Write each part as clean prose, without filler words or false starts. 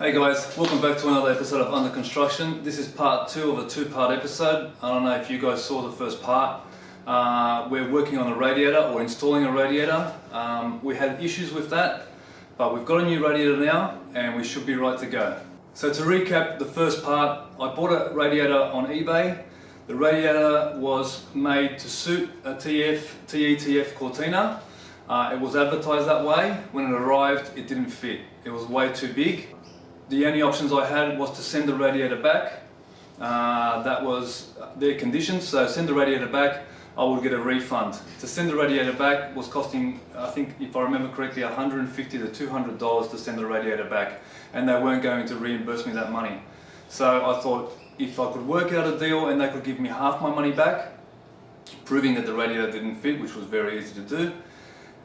Hey guys, welcome back to another episode of Under Construction. This is part 2 of a 2-part episode. I don't know if you guys saw the first part. We're working on a radiator or installing a radiator. We had issues with that, but we've got a new radiator now and we should be right to go. So to recap the first part, I bought a radiator on eBay. The radiator was made to suit a TETF Cortina. It was advertised that way. When it arrived, it didn't fit. It was way too big. The only options I had was to send the radiator back. That was their conditions, so send the radiator back, I would get a refund. To send the radiator back was costing, I think if I remember correctly, $150 to $200 to send the radiator back, and they weren't going to reimburse me that money. So I thought if I could work out a deal and they could give me half my money back, proving that the radiator didn't fit, which was very easy to do.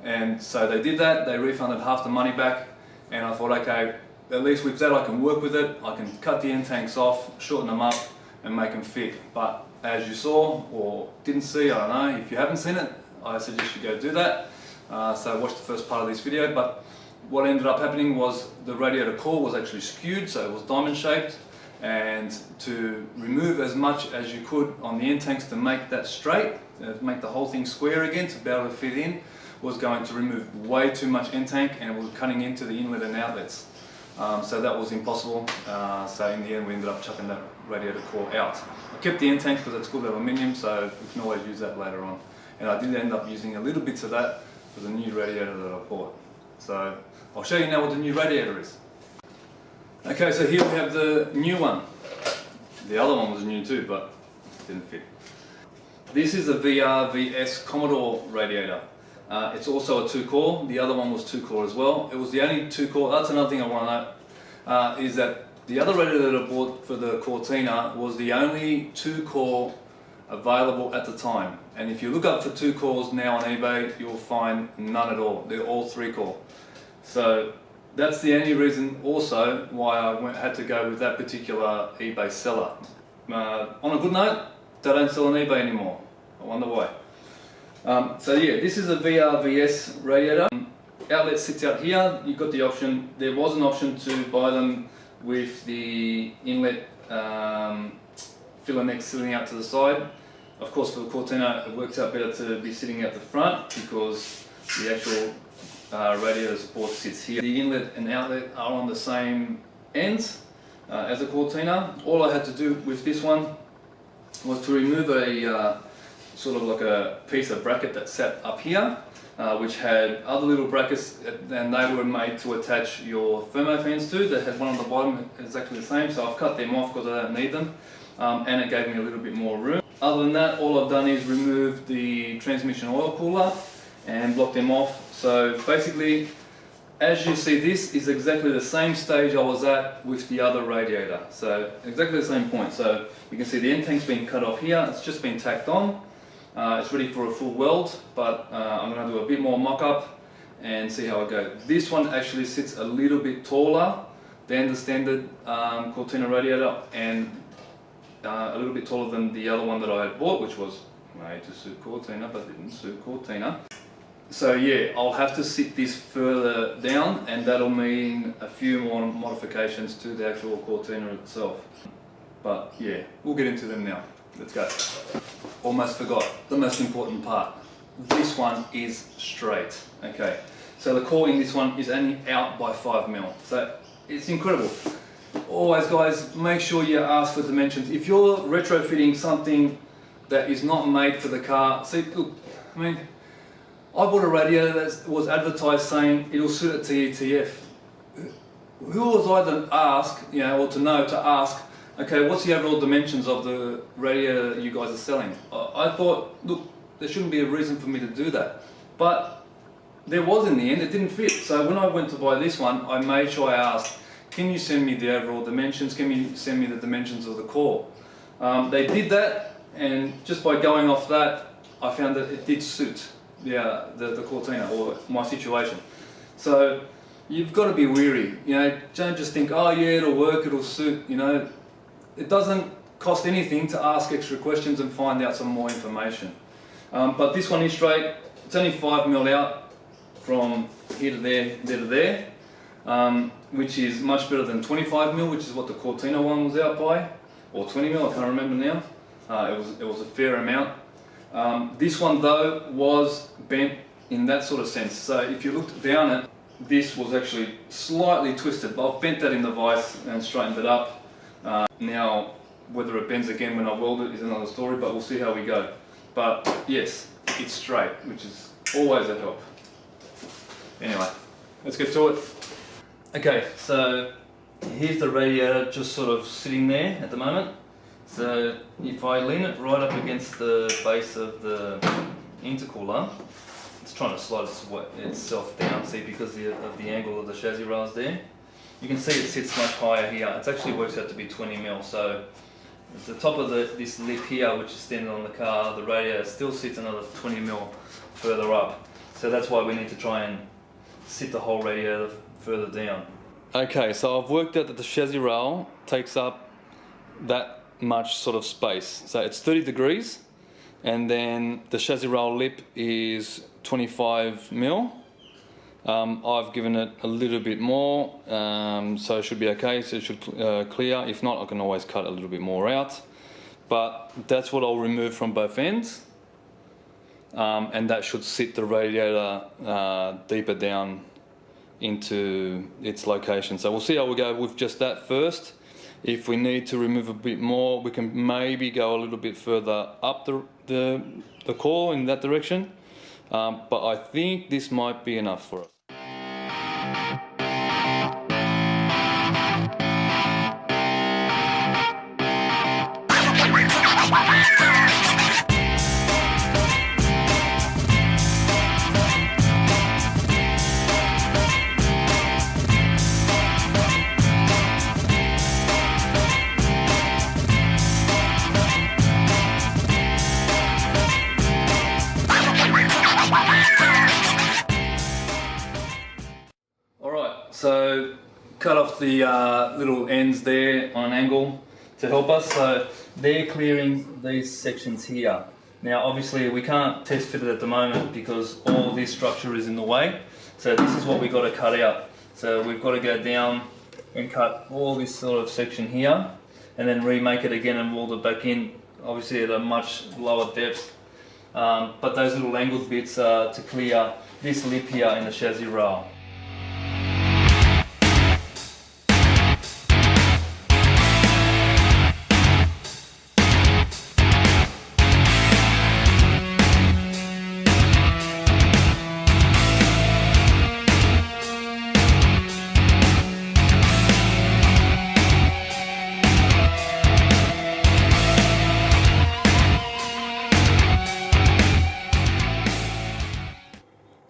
And so they did that, they refunded half the money back, and I thought, okay, at least with that I can work with it. I can cut the end tanks off, shorten them up and make them fit. But as you saw or didn't see, I don't know, if you haven't seen it, I suggest you go do that. So watch the first part of this video. But what ended up happening was the radiator core was actually skewed, so it was diamond shaped, and to remove as much as you could on the end tanks to make that straight, make the whole thing square again to be able to fit in, was going to remove way too much end tank, and it was cutting into the inlet and outlets. So that was impossible, so in the end we ended up chucking that radiator core out. I kept the end tank because it's good aluminium, so we can always use that later on. And I did end up using a little bits of that for the new radiator that I bought. So I'll show you now what the new radiator is. Okay, so here we have the new one. The other one was new too, but it didn't fit. This is a VRVS Commodore radiator. It's also a 2-core, the other one was 2-core as well. It was the only 2-core, that's another thing I want to know, is that the other radiator that I bought for the Cortina was the only 2-core available at the time. And if you look up for 2-cores now on eBay, you'll find none at all. They're all 3-core. So that's the only reason also why I had to go with that particular eBay seller. On a good note, they don't sell on eBay anymore. I wonder why. So yeah, this is a VRVS radiator. Outlet sits out here. You've got the option, there was an option to buy them with the inlet filler neck sitting out to the side. Of course for the Cortina it works out better to be sitting out the front because the actual radiator support sits here. The inlet and outlet are on the same ends as the Cortina. All I had to do with this one was to remove a sort of like a piece of bracket that sat up here, which had other little brackets, and they were made to attach your thermo fans to. They had one on the bottom exactly the same, so I've cut them off because I don't need them, and it gave me a little bit more room. Other than that, all I've done is remove the transmission oil cooler and block them off. So basically, as you see, this is exactly the same stage I was at with the other radiator. So exactly the same point. So you can see the end tank's been cut off here, it's just been tacked on. It's ready for a full weld, but I'm going to do a bit more mock-up and see how it goes. This one actually sits a little bit taller than the standard Cortina radiator, and a little bit taller than the other one that I had bought, which was made to suit Cortina but didn't suit Cortina. So yeah, I'll have to sit this further down, and that'll mean a few more modifications to the actual Cortina itself. But yeah, we'll get into them now. Let's go. Almost forgot the most important part. This one is straight. Okay, so the core in this one is only out by 5mm. So it's incredible. Always, guys, make sure you ask for dimensions. If you're retrofitting something that is not made for the car, see, look, I mean, I bought a radiator that was advertised saying it'll suit a TETF. Who was I to ask, you know, or to know to ask, okay, what's the overall dimensions of the radiator that you guys are selling? I thought, look, there shouldn't be a reason for me to do that. But there was in the end, it didn't fit. So when I went to buy this one, I made sure I asked, can you send me the overall dimensions? Can you send me the dimensions of the core? They did that, and just by going off that, I found that it did suit the Cortina, or my situation. So you've got to be wary, you know, don't just think, oh yeah, it'll work, it'll suit, you know. It doesn't cost anything to ask extra questions and find out some more information. But this one is straight. It's only 5mm out from here to there, there to there. which is much better than 25mm, which is what the Cortina one was out by, or 20mm, I can't remember now. It was a fair amount. This one though was bent in that sort of sense. So if you looked down it, this was actually slightly twisted, but I've bent that in the vise and straightened it up. Now, whether it bends again when I weld it is another story, but we'll see how we go. But yes, it's straight, which is always a help. Anyway, let's get to it. Okay, so here's the radiator just sort of sitting there at the moment. So if I lean it right up against the base of the intercooler, it's trying to slide itself down, see, because of the angle of the chassis rails there. You can see it sits much higher here. It actually works out to be 20mm, so at the top of this lip here, which is standing on the car, the radiator still sits another 20mm further up. So that's why we need to try and sit the whole radiator further down. Okay, so I've worked out that the chassis rail takes up that much sort of space. So it's 30 degrees, and then the chassis rail lip is 25mm. I've given it a little bit more, so it should be okay, so it should clear. If not, I can always cut a little bit more out. But that's what I'll remove from both ends, and that should sit the radiator deeper down into its location. So we'll see how we go with just that first. If we need to remove a bit more, we can maybe go a little bit further up the core in that direction. But I think this might be enough for us. So cut off the little ends there on an angle to help us. So they're clearing these sections here. Now obviously we can't test fit it at the moment because all this structure is in the way. So this is what we've got to cut out. So we've got to go down and cut all this sort of section here and then remake it again and weld it back in, obviously at a much lower depth. But those little angled bits are to clear this lip here in the chassis rail.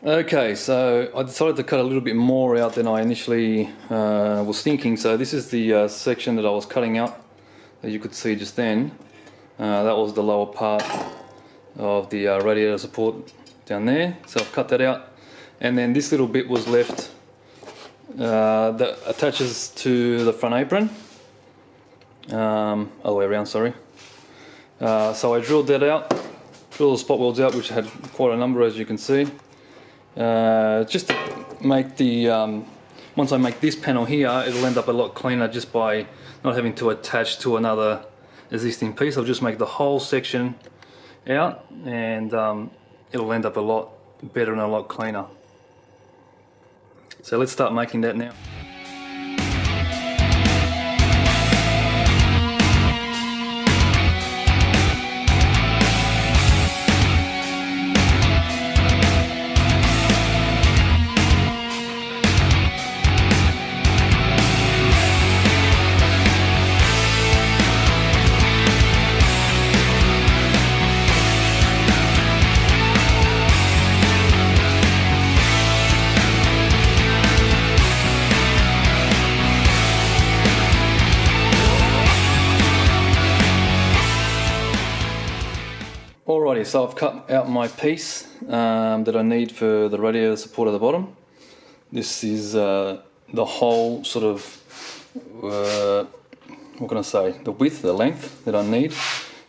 Okay, so I decided to cut a little bit more out than I initially was thinking. So this is the section that I was cutting out that you could see just then. That was the lower part of the radiator support down there. So I've cut that out, and then this little bit was left that attaches to the front apron. Other way around, sorry. So I drilled that out, drilled the spot welds out, which had quite a number, as you can see. Just to make the once I make this panel here, it'll end up a lot cleaner just by not having to attach to another existing piece. I'll just make the whole section out, and it'll end up a lot better and a lot cleaner. So let's start making that now. Alrighty, so I've cut out my piece that I need for the radiator support at the bottom. This is the whole sort of, what can I say, the width, the length that I need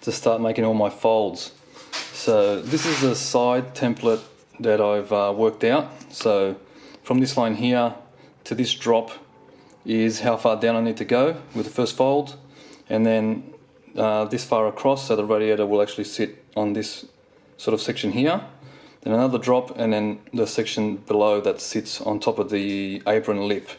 to start making all my folds. So this is a side template that I've worked out. So from this line here to this drop is how far down I need to go with the first fold, and then this far across, so the radiator will actually sit on this sort of section here, then another drop, and then the section below that sits on top of the apron lip.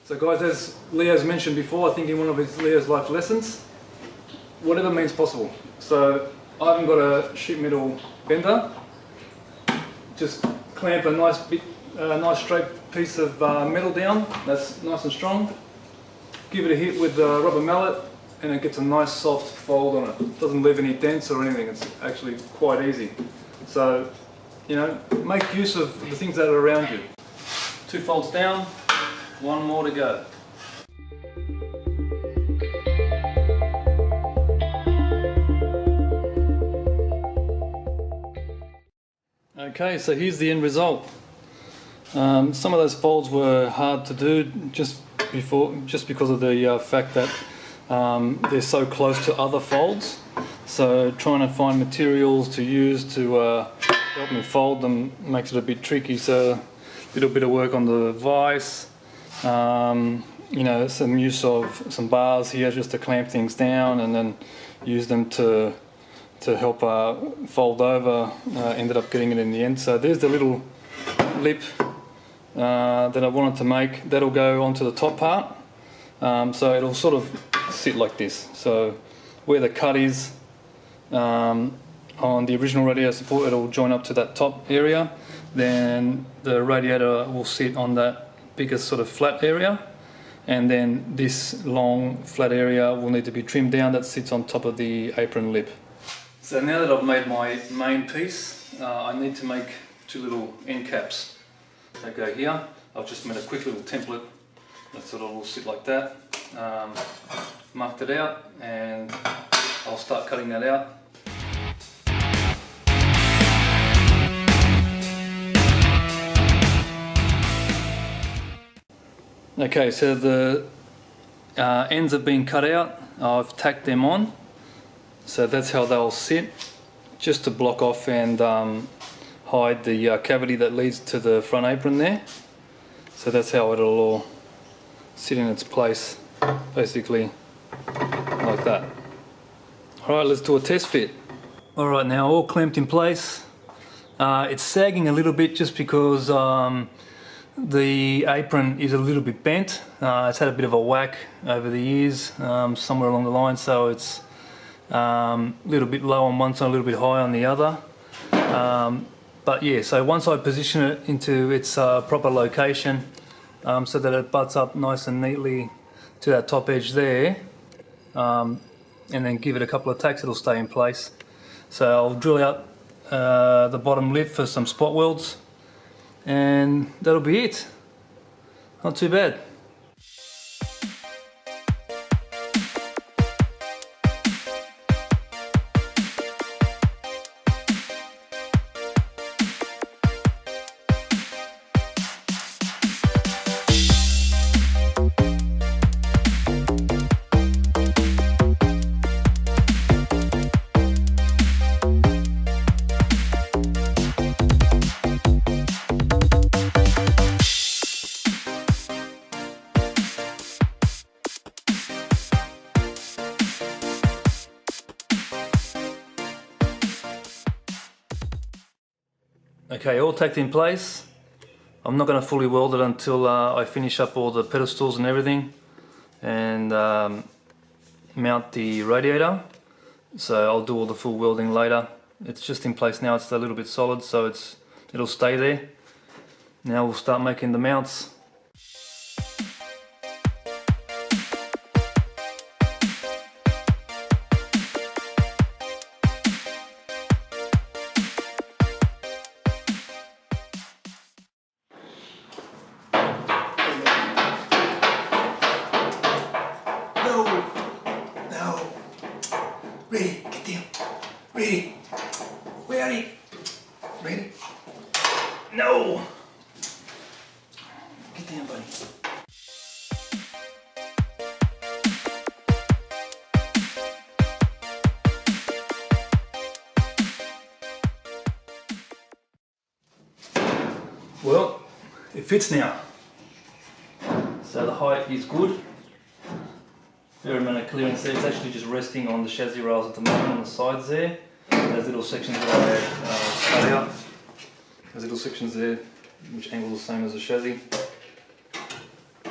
So guys, as Leo's mentioned before, I think in one of Leo's life lessons, whatever means possible. So I haven't got a sheet metal bender. Just clamp a nice straight piece of metal down that's nice and strong. Give it a hit with a rubber mallet, and it gets a nice soft fold on it. It doesn't leave any dents or anything. It's actually quite easy. So, you know, make use of the things that are around you. 2 folds down. One more to go. Okay, so here's the end result. Some of those folds were hard to do just because of the fact that they're so close to other folds. So trying to find materials to use to help me fold them makes it a bit tricky. So a little bit of work on the vise. You know, some use of some bars here just to clamp things down, and then use them to help fold over. Ended up getting it in the end. So there's the little lip that I wanted to make. That'll go onto the top part, so it'll sort of sit like this. So where the cut is on the original radiator support, it'll join up to that top area. Then the radiator will sit on that biggest sort of flat area, and then this long flat area will need to be trimmed down. That sits on top of the apron lip. So now that I've made my main piece, I need to make 2 little end caps. They go here. I've just made a quick little template that sort of will sit like that. Marked it out, and I'll start cutting that out. Okay, so the ends have been cut out. I've tacked them on, so that's how they'll sit, just to block off and hide the cavity that leads to the front apron there. So that's how it'll all sit in its place, basically like that. Alright, let's do a test fit. Alright, now all clamped in place. It's sagging a little bit just because the apron is a little bit bent. It's had a bit of a whack over the years, somewhere along the line, so it's a little bit low on one side, a little bit high on the other. But yeah, so once I position it into its proper location, so that it butts up nice and neatly to that top edge there, and then give it a couple of tacks, it'll stay in place. So I'll drill out the bottom lip for some spot welds, and that'll be it. Not too bad. Okay, all tacked in place. I'm not going to fully weld it until I finish up all the pedestals and everything and mount the radiator. So I'll do all the full welding later. It's just in place now, it's a little bit solid, so it'll stay there. Now we'll start making the mounts. Ready, get down. Ready. Where are you? Ready? No! Get down, buddy. Well, it fits now. So the height is good. Fair amount of clearance there. It's actually just resting on the chassis rails at the moment on the sides there. Those little sections that I cut out. Those little sections there, which angle the same as the chassis.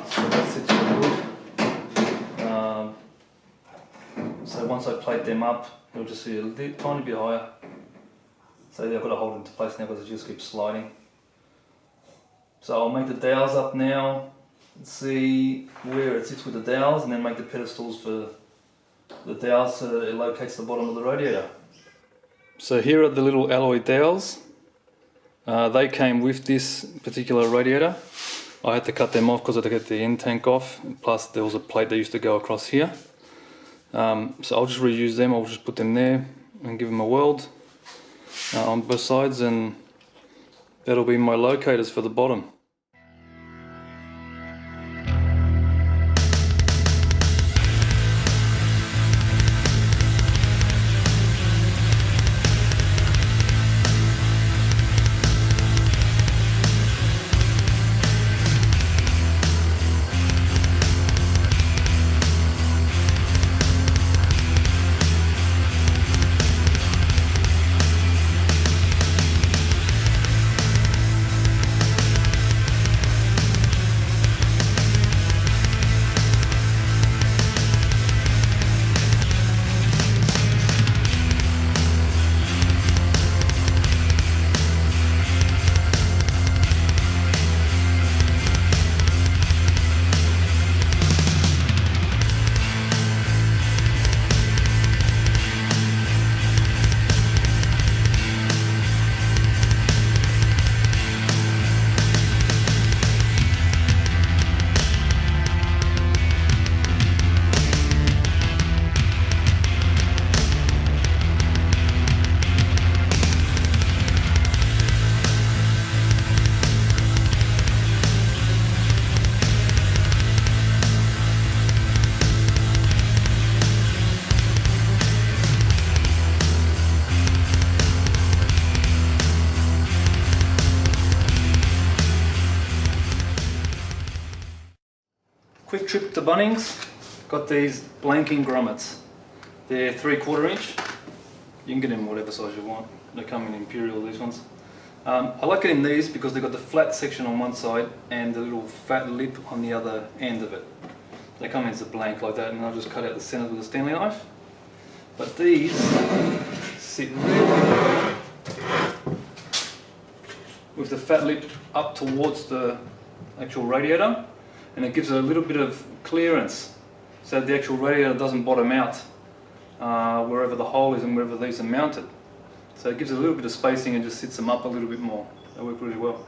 So that sits really good. So once I plate them up, it'll just be a tiny bit higher. So I've got to hold it into place now because it just keeps sliding. So I'll make the dowels up now. See where it sits with the dowels and then make the pedestals for the dowels so that it locates the bottom of the radiator. So here are the little alloy dowels. They came with this particular radiator. I had to cut them off because I had to get the end tank off, plus there was a plate that used to go across here. So I'll just reuse them, I'll just put them there and give them a weld on both sides, and that'll be my locators for the bottom. Quick trip to Bunnings, got these blanking grommets. They're 3/4 inch. You can get them whatever size you want. They come in imperial, these ones. I like getting these because they've got the flat section on one side and the little fat lip on the other end of it. They come in as a blank like that, and I'll just cut out the centre with a Stanley knife. But these sit really well with the fat lip up towards the actual radiator, and it gives it a little bit of clearance so the actual radiator doesn't bottom out wherever the hole is and wherever these are mounted. So it gives it a little bit of spacing and just sits them up a little bit more. They work really well.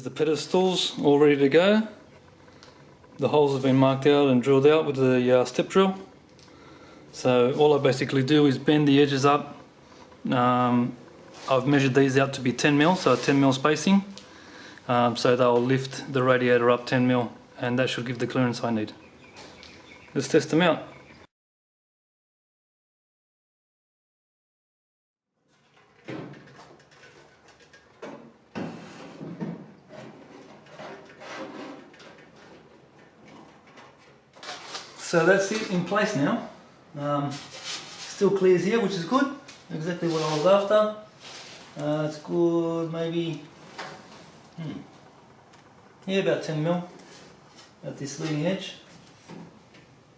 the pedestals all ready to go. The holes have been marked out and drilled out with the step drill. So all I basically do is bend the edges up. I've measured these out to be 10 mil, so 10 mil spacing. So they'll lift the radiator up 10 mil, and that should give the clearance I need. Let's test them out. So that's it in place now. Still clears here, which is good. Exactly what I was after. It's good, maybe, yeah, about 10 mil at this leading edge.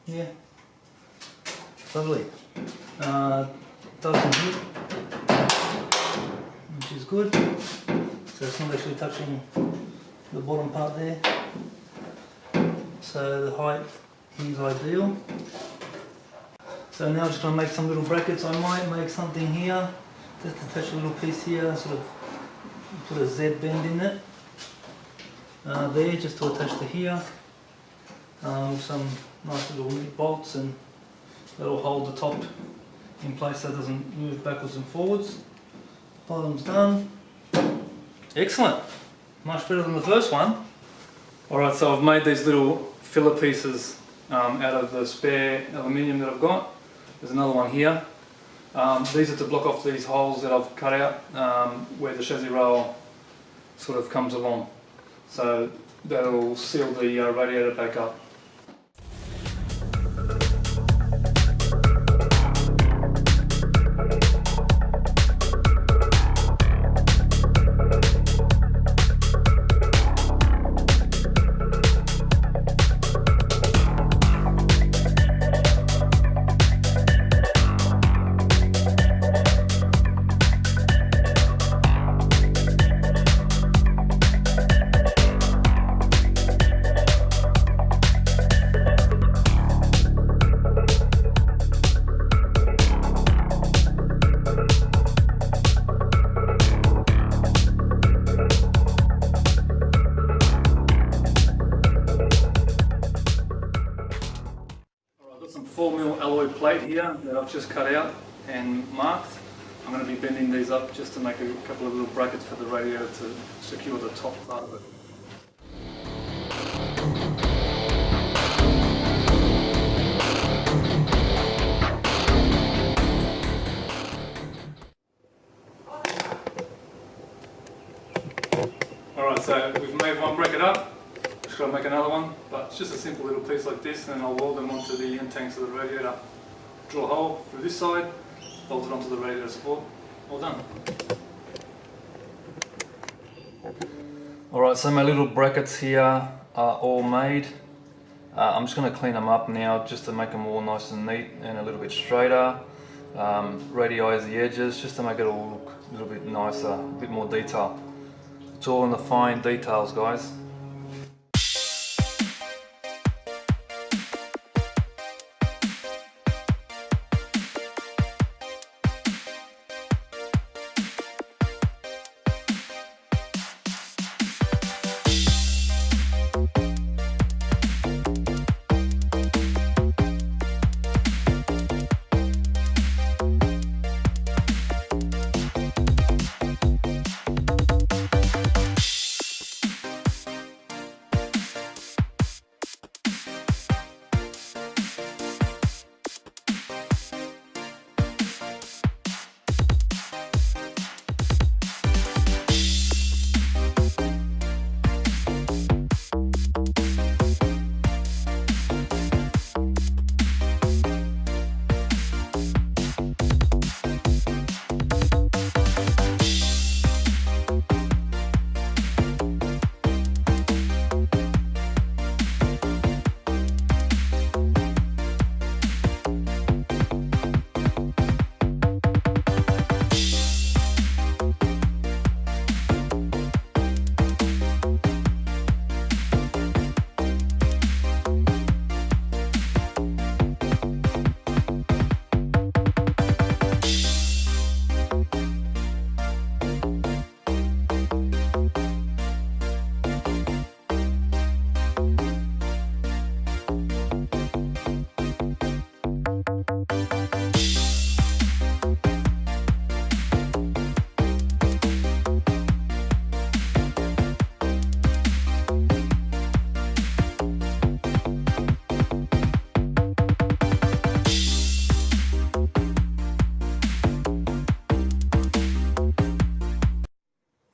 Yeah, lovely. Doesn't hit, which is good. So it's not actually touching the bottom part there. So the height is ideal. So now I'm just going to make some little brackets. I might make something here, just attach a little piece here, sort of put a Z bend in it. There, just to attach to here. With some nice little bolts, and that'll hold the top in place so it doesn't move backwards and forwards. Bottom's done. Excellent. Much better than the first one. Alright, so I've made these little filler pieces out of the spare aluminium that I've got. There's another one here. These are to block off these holes that I've cut out where the chassis rail sort of comes along. So that'll seal the radiator back up. Alloy plate here that I've just cut out and marked. I'm going to be bending these up just to make a couple of little brackets for the radiator to secure the top part of it. Alright, so we've made one bracket up. Just got to make another one, but it's just a simple little piece like this, and then I'll weld them onto the end tanks of the radiator. Drill a hole through this side, bolt it onto the radiator support. All done. Alright, so my little brackets here are all made. I'm just going to clean them up now just to make them all nice and neat and a little bit straighter. Radii the edges just to make it all look a little bit nicer, a bit more detail. It's all in the fine details, guys.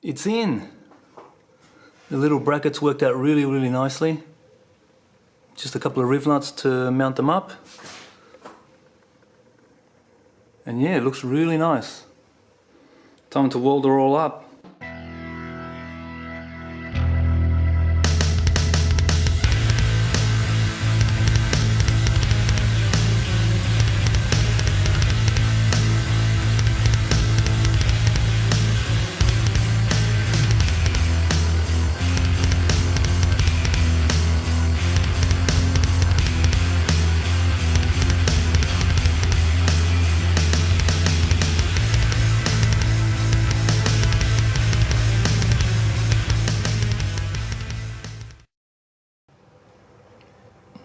It's in. The little brackets worked out really, really nicely. Just a couple of riv nuts to mount them up. And yeah, it looks really nice. Time to weld her all up.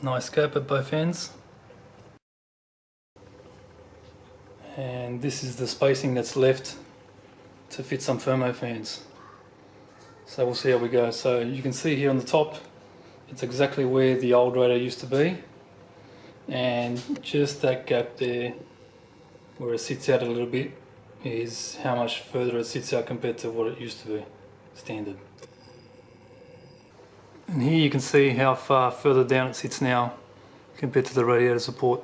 Nice scope at both ends. And this is the spacing that's left to fit some thermo fans. So we'll see how we go. So you can see here on the top, it's exactly where the old radiator used to be. And just that gap there, where it sits out a little bit, is how much further it sits out compared to what it used to be, standard. And here you can see how far further down it sits now compared to the radiator support.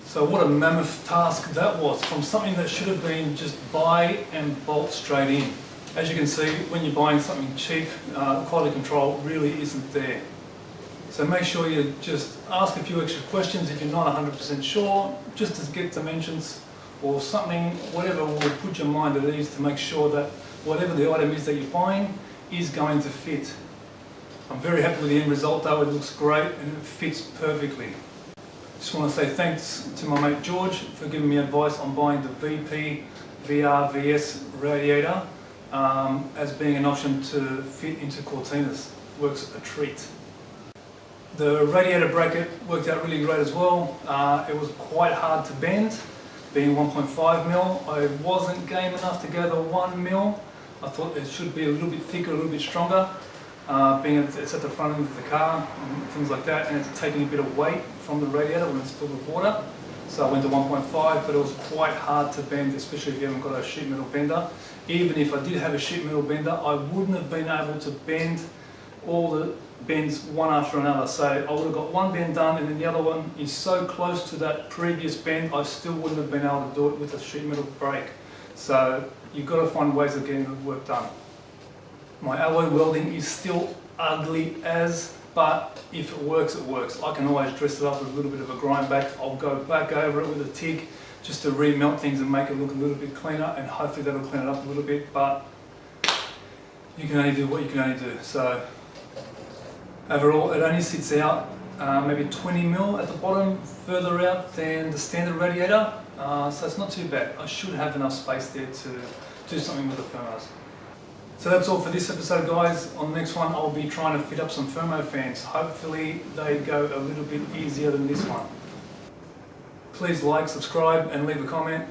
So what a mammoth task that was, from something that should have been just buy and bolt straight in. As you can see, when you're buying something cheap, quality control really isn't there. So make sure you just ask a few extra questions if you're not 100% sure, just to get dimensions or something, whatever will put your mind at ease to make sure that whatever the item is that you're buying is going to fit. I'm very happy with the end result though, it looks great and it fits perfectly. Just want to say thanks to my mate George for giving me advice on buying the VP VRVS radiator as being an option to fit into Cortinas. Works a treat. The radiator bracket worked out really great as well. It was quite hard to bend, being 1.5mm. I wasn't game enough to go the 1mm. I thought it should be a little bit thicker, a little bit stronger. Being it's at the front end of the car and things like that, and it's taking a bit of weight from the radiator when it's filled with water. So I went to 1.5, but it was quite hard to bend, especially if you haven't got a sheet metal bender. Even if I did have a sheet metal bender, I wouldn't have been able to bend all the bends one after another. So I would have got one bend done, and then the other one is so close to that previous bend, I still wouldn't have been able to do it with a sheet metal brake. So you've got to find ways of getting the work done. My alloy welding is still ugly as, but if it works, it works. I can always dress it up with a little bit of a grind back. I'll go back over it with a TIG just to remelt things and make it look a little bit cleaner, and hopefully that'll clean it up a little bit, but you can only do what you can only do. So overall, it only sits out maybe 20mm at the bottom, further out than the standard radiator, so it's not too bad. I should have enough space there to do something with the thermos. So that's all for this episode, guys. On the next one, I'll be trying to fit up some thermo fans. Hopefully they go a little bit easier than this one. Please like, subscribe and leave a comment.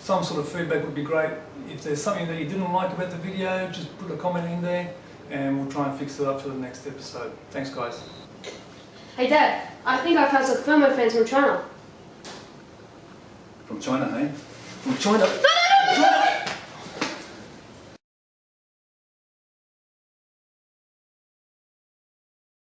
Some sort of feedback would be great. If there's something that you didn't like about the video, just put a comment in there and we'll try and fix it up for the next episode. Thanks, guys. Hey Dad, I think I found some thermo fans from China. From China, hey? From China? No!